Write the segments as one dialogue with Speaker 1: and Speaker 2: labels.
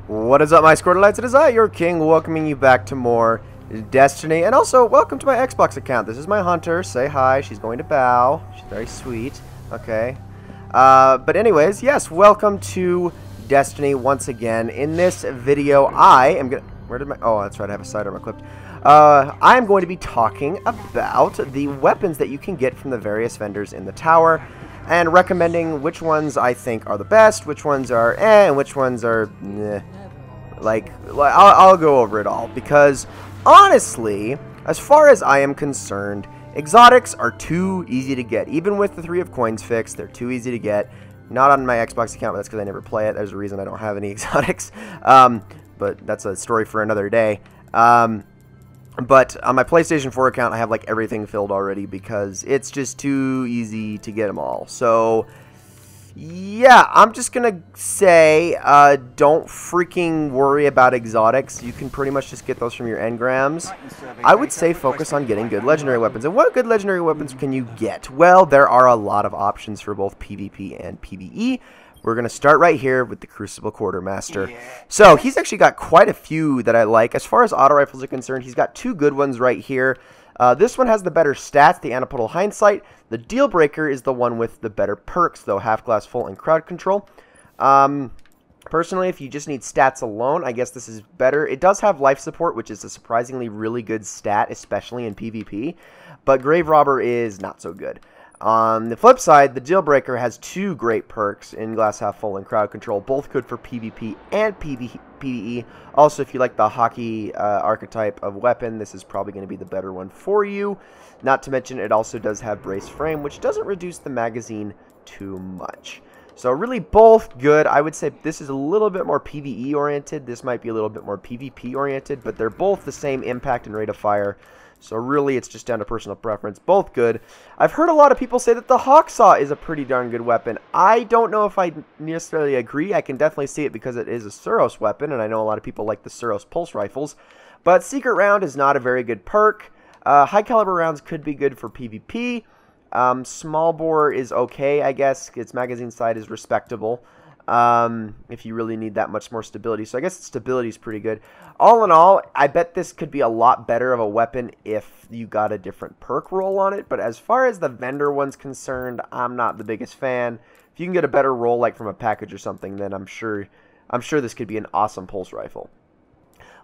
Speaker 1: What is up, my Squirtlites? It is I, your king, welcoming you back to more Destiny. And also, welcome to my Xbox account. This is my hunter. Say hi. She's going to bow. She's very sweet. Okay. But anyways, yes, welcome to Destiny once again. In this video, I am going to... Where did my... Oh, that's right. I have a sidearm equipped. I'm going to be talking about the weapons that you can get from the various vendors in the tower, and recommending which ones I think are the best, which ones are and which ones are like I'll go over it all, because honestly, as far as I am concerned, exotics are too easy to get. Even with the 3 of Coins fix, they're too easy to get. Not on my Xbox account, but that's because I never play it. There's a reason I don't have any exotics. But that's a story for another day. But on my PlayStation 4 account, I have like everything filled already because it's just too easy to get them all. So, yeah, I'm just going to say don't freaking worry about exotics. You can pretty much just get those from your engrams. I would say focus on getting good legendary weapons. And what good legendary weapons can you get? Well, there are a lot of options for both PvP and PvE. We're going to start right here with the Crucible Quartermaster. So, he's actually got quite a few that I like. As far as auto rifles are concerned, he's got 2 good ones right here. This one has the better stats, the Anapodal Hindsight. The deal breaker is the one with the better perks, though, Half Glass Full and Crowd Control. Personally, if you just need stats alone, I guess this is better. It does have life support, which is a surprisingly really good stat, especially in PvP. But Grave Robber is not so good. On the flip side, the Deal Breaker has 2 great perks in Glass Half Full and Crowd Control, both good for PvP and PvE. Also, if you like the hockey archetype of weapon, this is probably going to be the better one for you. Not to mention, it also does have Brace Frame, which doesn't reduce the magazine too much. So really both good. I would say this is a little bit more PvE oriented. This might be a little bit more PvP oriented, but they're both the same impact and rate of fire. So really, it's just down to personal preference. Both good. I've heard a lot of people say that the Hawksaw is a pretty darn good weapon. I don't know if I necessarily agree. I can definitely see it because it is a Suros weapon, and I know a lot of people like the Suros pulse rifles. But Secret Round is not a very good perk. High caliber rounds could be good for PvP. Small bore is okay, I guess. Its magazine side is respectable. If you really need that much more stability. So I guess stability is pretty good. All in all, I bet this could be a lot better of a weapon if you got a different perk roll on it. But as far as the vendor one's concerned, I'm not the biggest fan. If you can get a better roll, like from a package or something, then I'm sure this could be an awesome pulse rifle.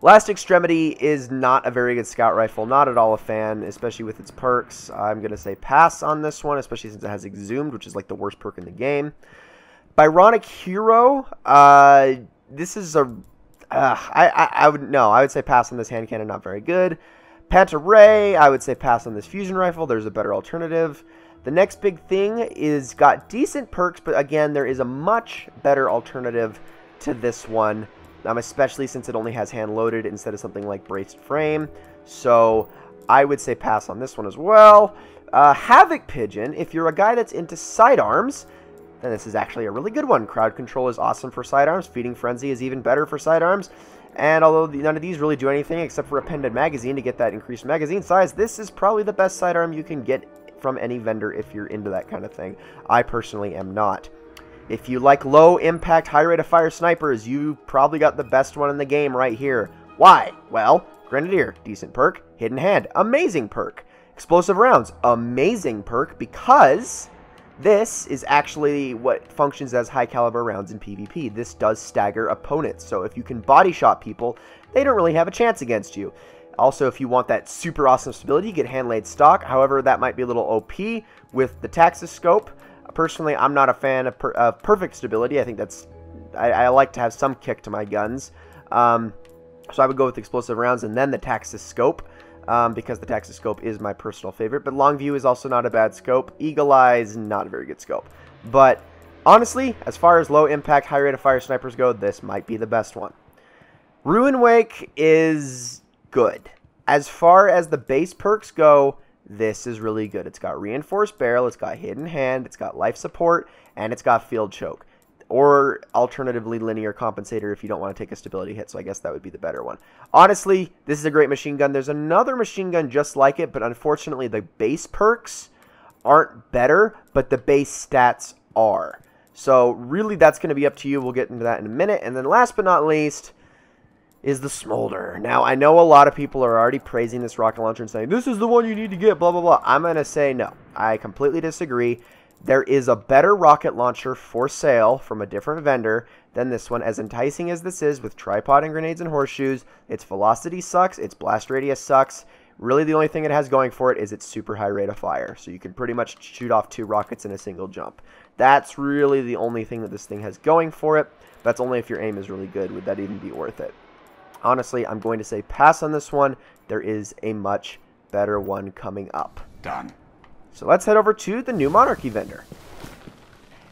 Speaker 1: Last Extremity is not a very good scout rifle. Not at all a fan, especially with its perks. I'm going to say pass on this one, especially since it has Exhumed, which is like the worst perk in the game. Byronic Hero, this is a, I would say pass on this hand cannon, not very good. Panta Ray, I would say pass on this fusion rifle, there's a better alternative. The next big thing is got decent perks, but again, there is a much better alternative to this one, especially since it only has hand loaded instead of something like Braced Frame. So I would say pass on this one as well. Havoc Pigeon, if you're a guy that's into sidearms, then this is actually a really good one. Crowd Control is awesome for sidearms. Feeding Frenzy is even better for sidearms. And although none of these really do anything except for Appended Magazine to get that increased magazine size, this is probably the best sidearm you can get from any vendor if you're into that kind of thing. I personally am not. If you like low impact, high rate of fire snipers, you probably got the best one in the game right here. Why? Well, Grenadier, decent perk. Hidden Hand, amazing perk. Explosive Rounds, amazing perk, because this is actually what functions as high caliber rounds in PvP. This does stagger opponents, so if you can body shot people, they don't really have a chance against you. Also, if you want that super awesome stability, get hand laid stock. However, that might be a little OP with the Taxis scope. Personally, I'm not a fan of perfect stability. I think that's I like to have some kick to my guns. So I would go with explosive rounds and then the Taxis scope. Because the Taxis scope is my personal favorite. But Long View is also not a bad scope. Eagle Eye is not a very good scope. But honestly, as far as low impact, high rate of fire snipers go, this might be the best one. Ruin Wake is good. As far as the base perks go, this is really good. It's got Reinforced Barrel, it's got Hidden Hand, it's got Life Support, and it's got Field Choke. Or alternatively, Linear Compensator if you don't want to take a stability hit, so I guess that would be the better one. Honestly, this is a great machine gun. There's another machine gun just like it, but unfortunately the base perks aren't better, but the base stats are. So really, that's going to be up to you. We'll get into that in a minute. And then last but not least is the Smolder. Now, I know a lot of people are already praising this rocket launcher and saying, this is the one you need to get, blah, blah, blah. I'm going to say no. I completely disagree. There is a better rocket launcher for sale from a different vendor than this one. As enticing as this is with tripod and grenades and horseshoes, its velocity sucks, its blast radius sucks. Really, the only thing it has going for it is its super high rate of fire. So you can pretty much shoot off 2 rockets in a single jump. That's really the only thing that this thing has going for it. That's only if your aim is really good. Would that even be worth it? Honestly, I'm going to say pass on this one. There is a much better one coming up.
Speaker 2: Done.
Speaker 1: So let's head over to the New Monarchy vendor.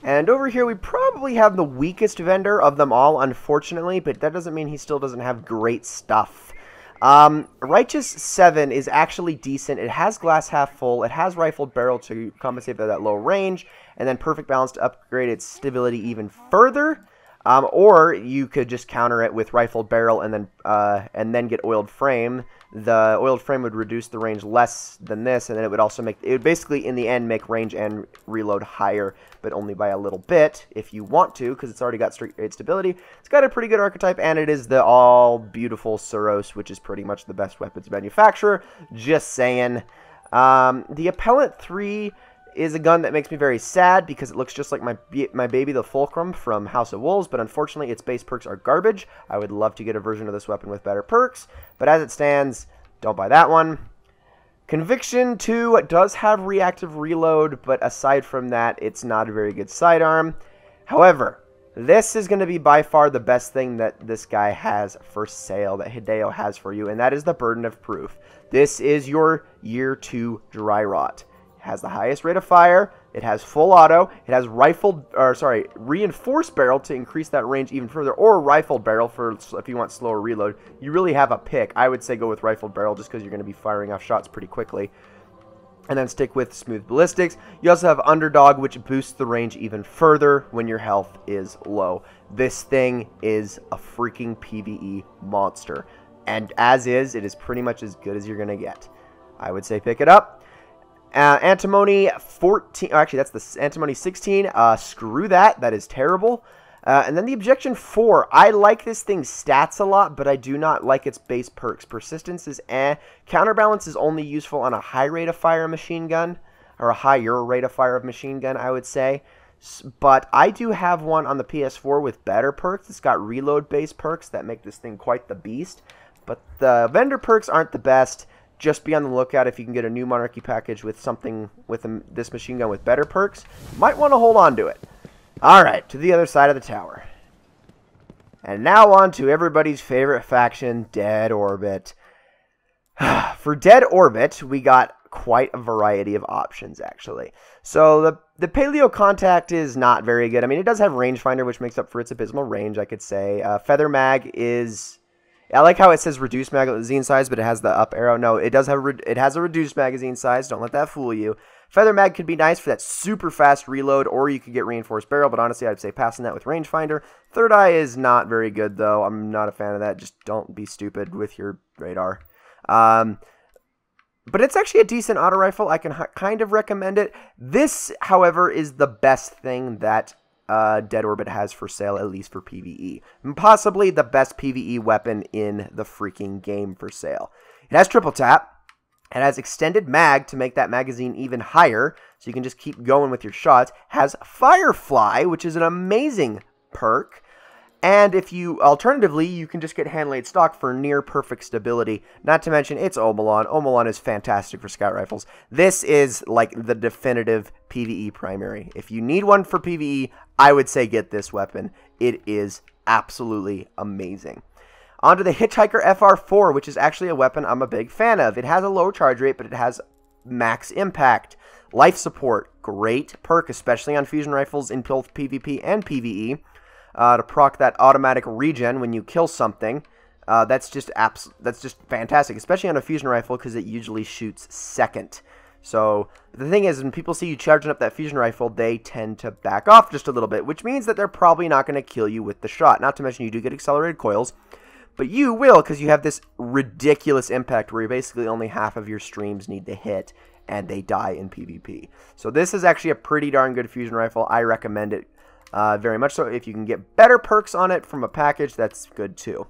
Speaker 1: And over here, we probably have the weakest vendor of them all, unfortunately, but that doesn't mean he still doesn't have great stuff. Righteous 7 is actually decent. It has glass half full. It has rifled barrel to compensate for that low range, and then perfect balance to upgrade its stability even further. Or you could just counter it with rifled barrel and then get oiled frame. The oiled frame would reduce the range less than this, and then it would also make, it would basically in the end make range and reload higher, but only by a little bit if you want to, because it's already got straight rate stability. It's got a pretty good archetype, and it is the all beautiful Suros, which is pretty much the best weapons manufacturer. Just saying. The Appellant 3 is a gun that makes me very sad because it looks just like my baby the Fulcrum from House of Wolves, but unfortunately its base perks are garbage. I would love to get a version of this weapon with better perks, but as it stands, don't buy that one. Conviction 2 does have reactive reload, but aside from that, it's not a very good sidearm. However, this is going to be by far the best thing that this guy has for sale, that Hideo has for you, and that is the Burden of Proof. This is your Year 2 Dry Rot. Has the highest rate of fire, it has full auto, it has reinforced barrel to increase that range even further, or rifled barrel for if you want slower reload. You really have a pick. I would say go with rifled barrel just because you're going to be firing off shots pretty quickly. And then stick with smooth ballistics. You also have underdog, which boosts the range even further when your health is low. This thing is a freaking PvE monster. And as is, it is pretty much as good as you're going to get. I would say pick it up. Antimony 14, actually that's the Antimony 16, screw that, that is terrible. And then the Objection 4, I like this thing's stats a lot, but I do not like its base perks. Persistence is eh. Counterbalance is only useful on a high rate of fire machine gun, or a higher rate of fire of machine gun, I would say. But I do have one on the PS4 with better perks. It's got reload base perks that make this thing quite the beast. But the vendor perks aren't the best. Just be on the lookout if you can get a New Monarchy package with something with this machine gun with better perks. You might want to hold on to it. Alright, to the other side of the tower. And now on to everybody's favorite faction, Dead Orbit. For Dead Orbit, we got quite a variety of options, actually. So the Paleo Contact is not very good. I mean, it does have rangefinder, which makes up for its abysmal range, I could say. Feather Mag is... I like how it says reduced magazine size, but it has the up arrow. No, it does have it has a reduced magazine size. Don't let that fool you. Feather Mag could be nice for that super fast reload, or you could get reinforced barrel, but honestly, I'd say passing that with rangefinder. Third Eye is not very good, though. I'm not a fan of that. Just don't be stupid with your radar. But it's actually a decent auto rifle. I can kind of recommend it. This, however, is the best thing that Dead Orbit has for sale, at least for PvE. And possibly the best PvE weapon in the freaking game for sale. It has triple tap. It has extended mag to make that magazine even higher, so you can just keep going with your shots. It has Firefly, which is an amazing perk. And if you, alternatively, you can just get hand-laid stock for near perfect stability. Not to mention, it's Omolon. Omolon is fantastic for scout rifles. This is like the definitive PvE primary. If you need one for PvE, I would say get this weapon. It is absolutely amazing. On to the Hitchhiker FR4, which is actually a weapon I'm a big fan of. It has a low charge rate, but it has max impact. Life support, great perk, especially on fusion rifles in both PvP and PvE. To proc that automatic regen when you kill something. That's just fantastic, especially on a fusion rifle because it usually shoots second. So the thing is, when people see you charging up that fusion rifle, they tend to back off just a little bit, which means that they're probably not going to kill you with the shot. Not to mention you do get accelerated coils, but you will because you have this ridiculous impact where basically only half of your streams need to hit and they die in PvP. So this is actually a pretty darn good fusion rifle. I recommend it. Very much so. If you can get better perks on it from a package, that's good too.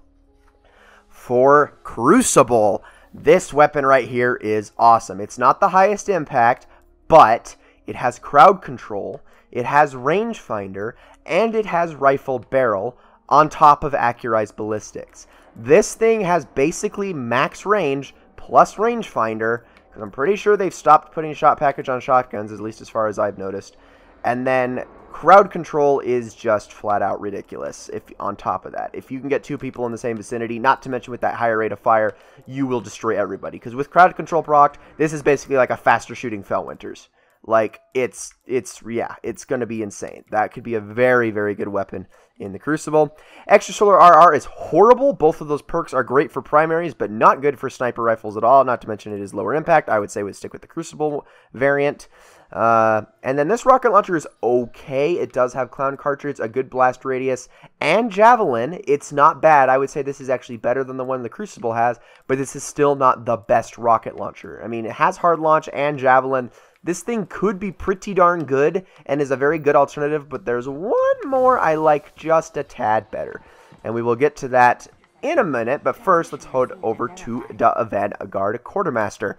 Speaker 1: For Crucible, this weapon right here is awesome. It's not the highest impact, but it has crowd control, it has rangefinder, and it has rifle barrel on top of accurized ballistics. This thing has basically max range plus rangefinder, because I'm pretty sure they've stopped putting shot package on shotguns, at least as far as I've noticed. And then crowd control is just flat out ridiculous if on top of that. If you can get 2 people in the same vicinity, not to mention with that higher rate of fire, you will destroy everybody. Because with crowd control procced, this is basically like a faster shooting Felwinters. Like, it's going to be insane. That could be a very, very good weapon in the Crucible. Extrasolar RR is horrible. Both of those perks are great for primaries, but not good for sniper rifles at all. Not to mention it is lower impact. I would say we'd stick with the Crucible variant. And then this rocket launcher is okay. It does have clown cartridge, a good blast radius, and javelin. It's not bad. I would say this is actually better than the one the Crucible has, but this is still not the best rocket launcher. I mean, it has hard launch and javelin. This thing could be pretty darn good and is a very good alternative, but there's one more I like just a tad better. And we will get to that in a minute, but first let's head over to the Vanguard Quartermaster.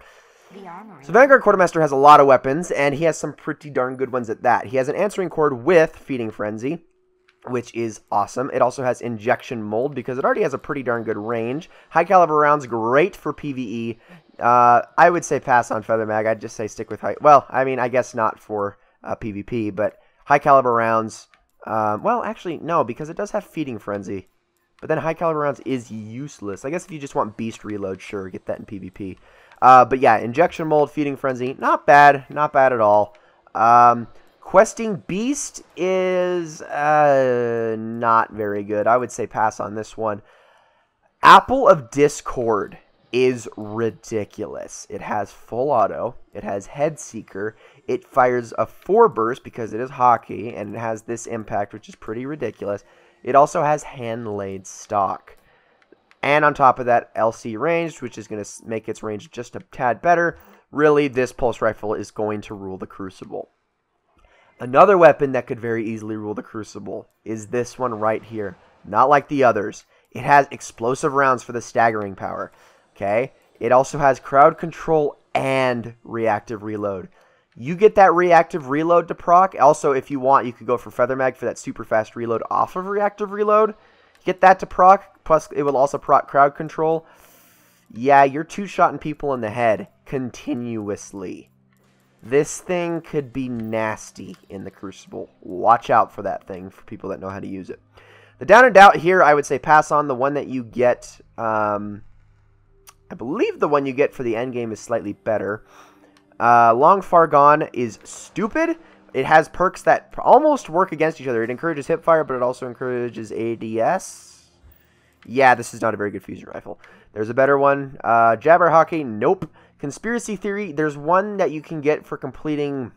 Speaker 1: So Vanguard Quartermaster has a lot of weapons, and he has some pretty darn good ones at that. He has an answering cord with Feeding Frenzy, which is awesome. It also has Injection Mold because it already has a pretty darn good range. High caliber rounds, great for PvE. I would say pass on Feather Mag. I'd just say stick with high. Well, I mean, I guess not for PvP, but high caliber rounds. Well, actually, no, because it does have Feeding Frenzy. But then high caliber rounds is useless. I guess if you just want Beast Reload, sure, get that in PvP. But yeah, Injection Mold, Feeding Frenzy, not bad. Not bad at all. Questing Beast is not very good. I would say pass on this one. Apple of Discord is ridiculous. It has full auto. It has Head Seeker. It fires a 4 burst because it is hockey, and it has this impact, which is pretty ridiculous. It also has Hand-Laid Stock. And on top of that, LC ranged, which is going to make its range just a tad better. Really, this pulse rifle is going to rule the Crucible. Another weapon that could very easily rule the Crucible is this one right here. Not like the others. It has explosive rounds for the staggering power. Okay? It also has crowd control and reactive reload. You get that reactive reload to proc. Also, if you want, you could go for Feather Mag for that super fast reload off of reactive reload. Get that to proc, plus it will also proc crowd control. Yeah, you're two-shotting people in the head continuously. This thing could be nasty in the Crucible. Watch out for that thing for people that know how to use it. The down and doubt here, I would say pass on. The one that you get, I believe the one you get for the end game is slightly better. Long Far Gone is stupid. It has perks that almost work against each other. It encourages hipfire, but it also encourages ADS. Yeah, this is not a very good fusion rifle. There's a better one. Jabber Hockey, nope. Conspiracy Theory, there's one that you can get for completing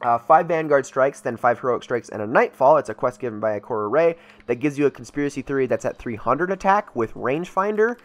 Speaker 1: 5 Vanguard Strikes, then 5 Heroic Strikes, and a Nightfall. It's a quest given by a Core Array that gives you a Conspiracy Theory that's at 300 attack with Rangefinder.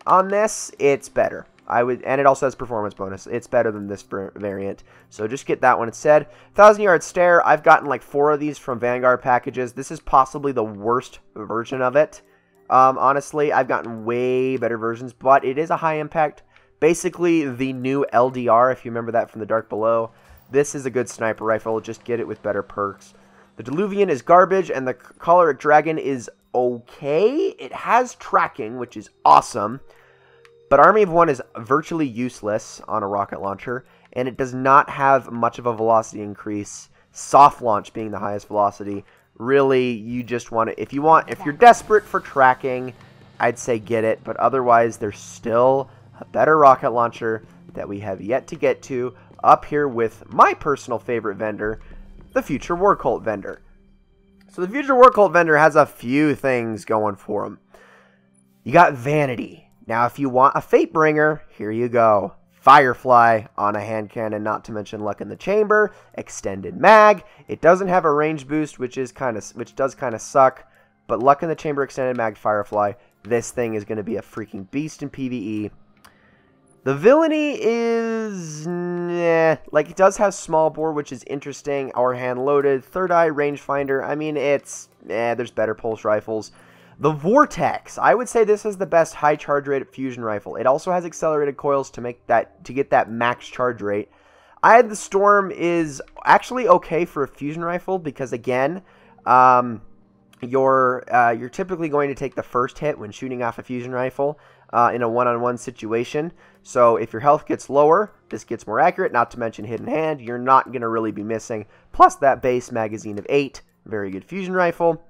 Speaker 1: On this, it's better. And it also has performance bonus. It's better than this variant. So just get that one instead. 1,000-Yard Stare. I've gotten like 4 of these from Vanguard packages. This is possibly the worst version of it. Honestly, I've gotten way better versions, but it is a high impact. Basically, the new LDR, if you remember that from the Dark Below. This is a good sniper rifle. Just get it with better perks. The Diluvian is garbage, and the Choleric Dragon is okay. It has tracking, which is awesome. But Army of One is virtually useless on a rocket launcher, and it does not have much of a velocity increase. Soft launch being the highest velocity. Really, you just want to, if you're desperate for tracking, I'd say get it. But otherwise, there's still a better rocket launcher that we have yet to get to up here with my personal favorite vendor, the Future War Cult vendor. So the Future War Cult vendor has a few things going for him. You got Vanity. Now, if you want a Fate Bringer, here you go. Firefly on a hand cannon, not to mention Luck in the Chamber, extended mag. It doesn't have a range boost, which does kind of suck. But Luck in the Chamber, extended mag, Firefly. This thing is going to be a freaking beast in PvE. The villainy is, like, it does have small bore, which is interesting, or hand-loaded, third eye, rangefinder. I mean, it's, there's better pulse rifles. The Vortex, I would say this is the best high charge rate fusion rifle. It also has accelerated coils to get that max charge rate. The Storm is actually okay for a fusion rifle because, again, you're typically going to take the first hit when shooting off a fusion rifle in a one-on-one situation. So if your health gets lower, this gets more accurate, not to mention hidden hand. You're not going to really be missing. Plus that base magazine of 8, very good fusion rifle.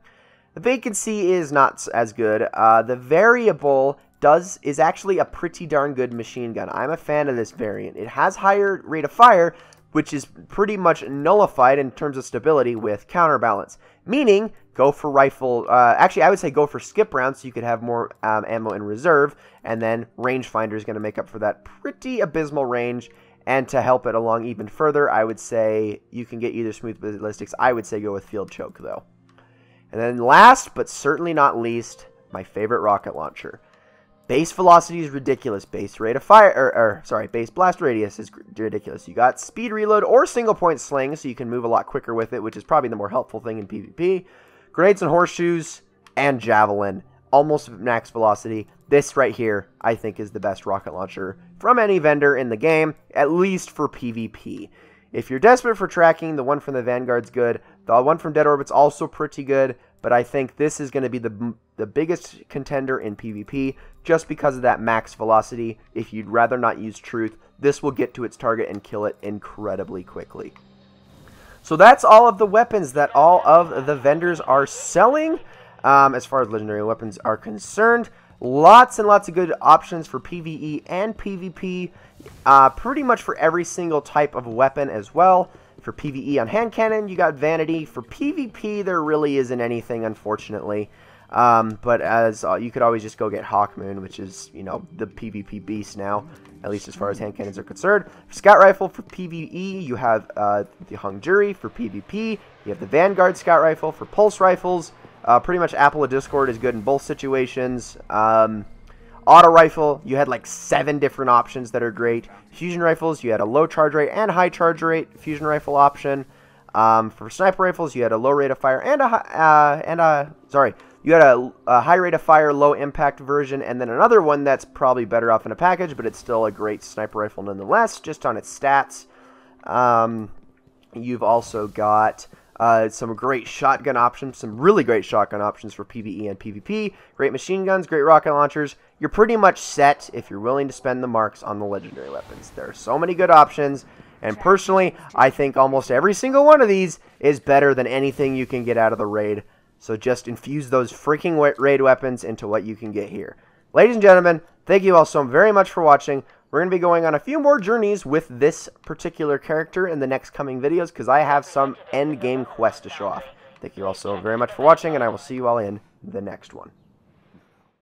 Speaker 1: The Vacancy is not as good. The Variable is actually a pretty darn good machine gun. I'm a fan of this variant. It has higher rate of fire, which is pretty much nullified in terms of stability with counterbalance. Meaning, go for rifle, actually I would say go for skip rounds so you could have more ammo in reserve, and then rangefinder is going to make up for that pretty abysmal range. And to help it along even further, I would say you can get either smooth ballistics. I would say go with field choke though. And then last, but certainly not least, my favorite rocket launcher. Base velocity is ridiculous. Base rate of fire, base blast radius is ridiculous. You got speed reload or single point sling, so you can move a lot quicker with it, which is probably the more helpful thing in PvP. Grenades and horseshoes, and javelin. Almost max velocity. This right here, I think, is the best rocket launcher from any vendor in the game, at least for PvP. If you're desperate for tracking, the one from the Vanguard's good. The one from Dead Orbit's also pretty good, but I think this is going to be the biggest contender in PvP just because of that max velocity. If you'd rather not use Truth, this will get to its target and kill it incredibly quickly. So that's all of the weapons that all of the vendors are selling as far as legendary weapons are concerned. Lots and lots of good options for PvE and PvP, pretty much for every single type of weapon as well. For PvE on hand cannon, you got Vanity. For PvP, there really isn't anything, unfortunately. But as you could always just go get Hawkmoon, which is, you know, the PvP beast now, at least as far as hand cannons are concerned. For Scout Rifle, for PvE, you have the Hung Jury. For PvP, you have the Vanguard Scout Rifle. For Pulse Rifles, pretty much Apple of Discord is good in both situations. Auto Rifle, you had like 7 different options that are great. Fusion Rifles, you had a low charge rate and high charge rate Fusion Rifle option. For Sniper Rifles, you had a low rate of fire and you had a high rate of fire, low impact version, and then another one that's probably better off in a package, but it's still a great sniper rifle nonetheless, just on its stats. You've also got some great shotgun options, some really great shotgun options for PvE and PvP. Great machine guns, great rocket launchers. You're pretty much set if you're willing to spend the marks on the legendary weapons. There are so many good options, and personally, I think almost every single one of these is better than anything you can get out of the raid. So just infuse those freaking raid weapons into what you can get here. Ladies and gentlemen, thank you all so very much for watching. We're going to be going on a few more journeys with this particular character in the next coming videos because I have some end game quests to show off. Thank you all so very much for watching, and I will see you all in the next one.